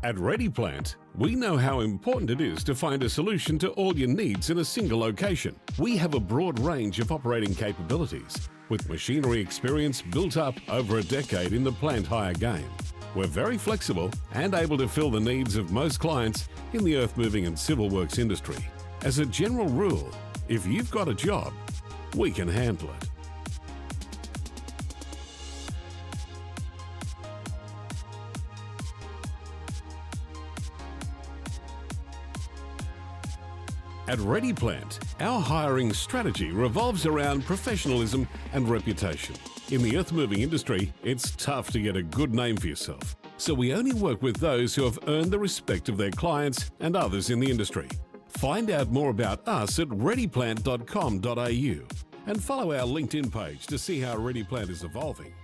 At RediPlant, we know how important it is to find a solution to all your needs in a single location. We have a broad range of operating capabilities, with machinery experience built up over a decade in the plant hire game. We're very flexible and able to fill the needs of most clients in the earth-moving and civil works industry. As a general rule, if you've got a job, we can handle it. At RediPlant, our hiring strategy revolves around professionalism and reputation. In the earth-moving industry, it's tough to get a good name for yourself, so we only work with those who have earned the respect of their clients and others in the industry. Find out more about us at rediplant.com.au and follow our LinkedIn page to see how RediPlant is evolving.